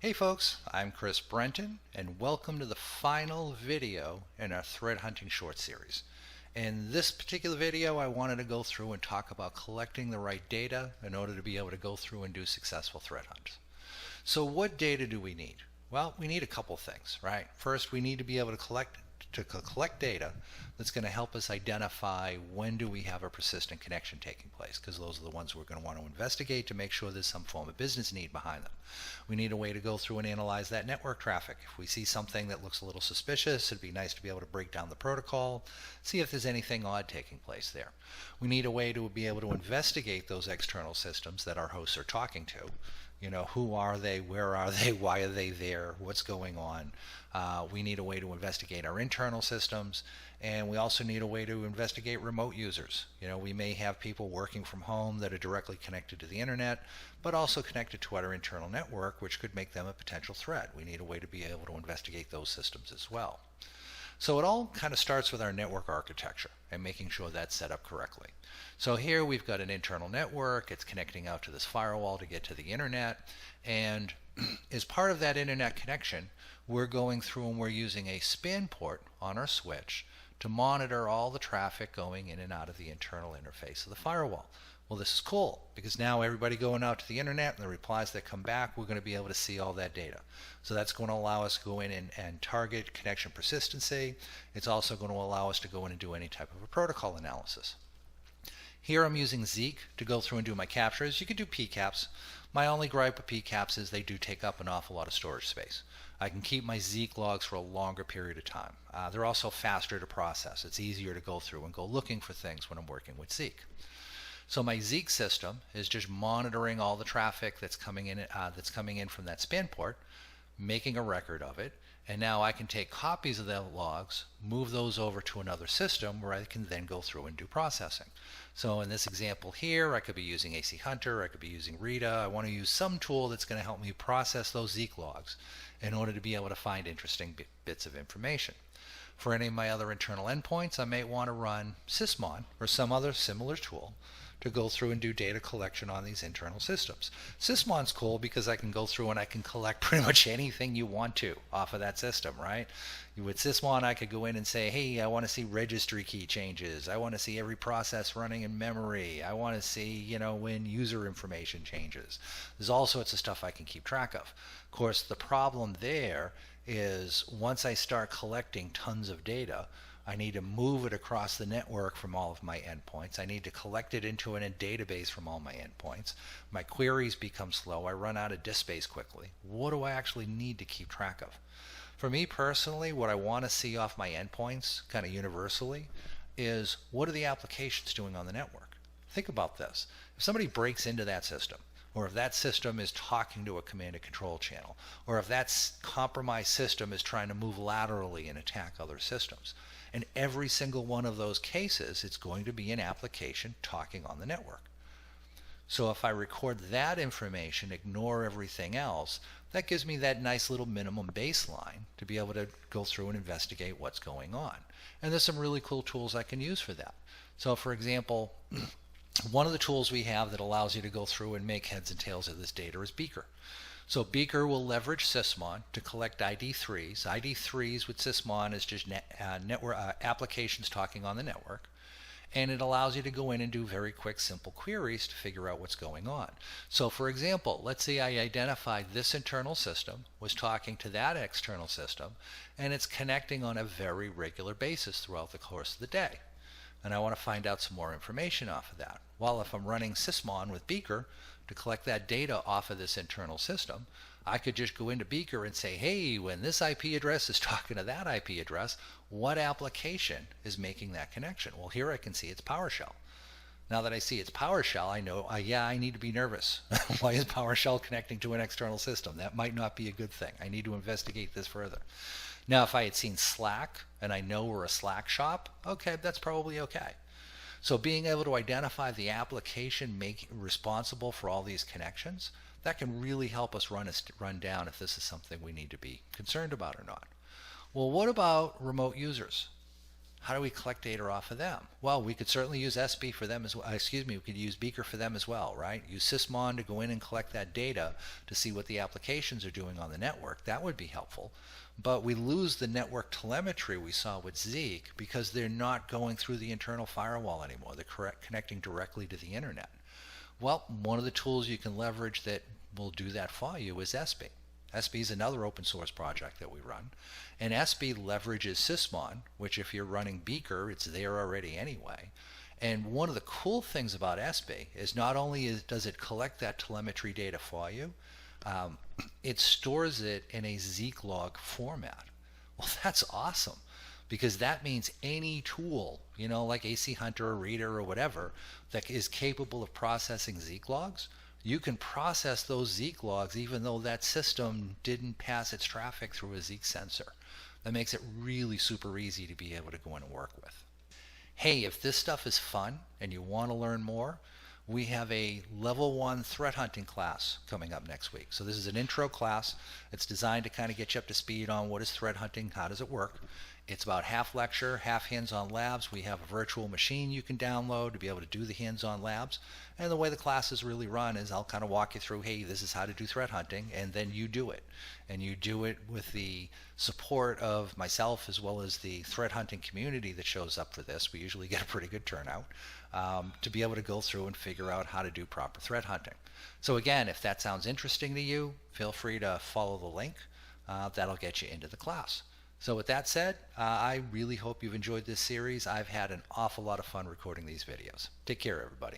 Hey folks, I'm Brenton, and welcome to the final video in our threat hunting short series. In this particular video, I wanted to go through and talk about collecting the right data in order to be able to go through and do successful threat hunts. So what data do we need? Well, we need a couple things, right? First, we need to be able to collect data that's going to help us identify when do we have a persistent connection taking place, because those are the ones we're going to want to investigate to make sure there's some form of business need behind them. We need a way to go through and analyze that network traffic. If we see something that looks a little suspicious, it'd be nice to be able to break down the protocol, see if there's anything odd taking place there. We need a way to be able to investigate those external systems that our hosts are talking to. You know, who are they, where are they, why are they there, what's going on. We need a way to investigate our internal systems, and we also need a way to investigate remote users. You know, we may have people working from home that are directly connected to the internet, but also connected to our internal network, which could make them a potential threat. We need a way to be able to investigate those systems as well. So it all kind of starts with our network architecture and making sure that's set up correctly. So here we've got an internal network. It's connecting out to this firewall to get to the internet. And as part of that internet connection, we're going through and we're using a span port on our switch to monitor all the traffic going in and out of the internal interface of the firewall. Well, this is cool because now everybody going out to the internet and the replies that come back, we're going to be able to see all that data. So that's going to allow us to go in and target connection persistency. It's also going to allow us to go in and do any type of a protocol analysis. Here I'm using Zeek to go through and do my captures. You could do PCAPs. My only gripe with PCAPs is they do take up an awful lot of storage space. I can keep my Zeek logs for a longer period of time. They're also faster to process. It's easier to go through and go looking for things when I'm working with Zeek. So my Zeek system is just monitoring all the traffic that's coming in from that span port, making a record of it, and now I can take copies of the logs, move those over to another system where I can then go through and do processing. So in this example here, I could be using AC Hunter, I could be using Rita. I want to use some tool that's going to help me process those Zeek logs in order to be able to find interesting bits of information. For any of my other internal endpoints, I may want to run Sysmon or some other similar tool to go through and do data collection on these internal systems. Sysmon's cool because I can go through and I can collect pretty much anything you want to off of that system, right? With Sysmon, I could go in and say, hey, I want to see registry key changes. I want to see every process running in memory. I want to see, you know, when user information changes. There's all sorts of stuff I can keep track of. Of course, the problem there is once I start collecting tons of data, I need to move it across the network from all of my endpoints. I need to collect it into a database from all my endpoints. My queries become slow. I run out of disk space quickly. What do I actually need to keep track of? For me personally, what I want to see off my endpoints, kind of universally, is what are the applications doing on the network? Think about this. If somebody breaks into that system, or if that system is talking to a command and control channel, or if that compromised system is trying to move laterally and attack other systems, in every single one of those cases, it's going to be an application talking on the network. So if I record that information, ignore everything else, that gives me that nice little minimum baseline to be able to go through and investigate what's going on. And there's some really cool tools I can use for that. So for example, one of the tools we have that allows you to go through and make heads and tails of this data is Beaker. So Beaker will leverage Sysmon to collect ID3s. ID3s with Sysmon is just network applications talking on the network. And it allows you to go in and do very quick, simple queries to figure out what's going on. So for example, let's say I identified this internal system was talking to that external system, and it's connecting on a very regular basis throughout the course of the day. And I want to find out some more information off of that. Well, if I'm running Sysmon with Beaker to collect that data off of this internal system, I could just go into Beaker and say, hey, when this IP address is talking to that IP address, what application is making that connection? Well, here I can see it's PowerShell. Now that I see it's PowerShell, I know, yeah, I need to be nervous. Why is PowerShell connecting to an external system? That might not be a good thing. I need to investigate this further. Now, if I had seen Slack and I know we're a Slack shop, okay, that's probably okay. So being able to identify the application responsible for all these connections, that can really help us run down if this is something we need to be concerned about or not. Well, what about remote users? How do we collect data off of them? Well, we could certainly use SB for them as well. We could use Beaker for them as well, right? Use Sysmon to go in and collect that data to see what the applications are doing on the network. That would be helpful. But we lose the network telemetry we saw with Zeek because they're not going through the internal firewall anymore. They're connecting directly to the internet. Well, one of the tools you can leverage that will do that for you is SB. SB is another open source project that we run. And SB leverages Sysmon, which if you're running Beaker, it's there already anyway. And one of the cool things about SB is not only does it collect that telemetry data for you, it stores it in a Zeek log format. Well, that's awesome, because that means any tool, like AC Hunter or Reader or whatever, that is capable of processing Zeek logs, you can process those Zeek logs even though that system didn't pass its traffic through a Zeek sensor. That makes it really super easy to be able to go in and work with. Hey, if this stuff is fun and you want to learn more, we have a level 1 threat hunting class coming up next week. So this is an intro class. It's designed to kind of get you up to speed on what is threat hunting, how does it work. It's about half lecture, half hands-on labs. We have a virtual machine you can download to be able to do the hands-on labs. And the way the classes really run is I'll kind of walk you through, hey, this is how to do threat hunting, and then you do it. And you do it with the support of myself as well as the threat hunting community that shows up for this. We usually get a pretty good turnout to be able to go through and figure out how to do proper threat hunting. So again, if that sounds interesting to you, feel free to follow the link. That'll get you into the class. So with that said, I really hope you've enjoyed this series. I've had an awful lot of fun recording these videos. Take care, everybody.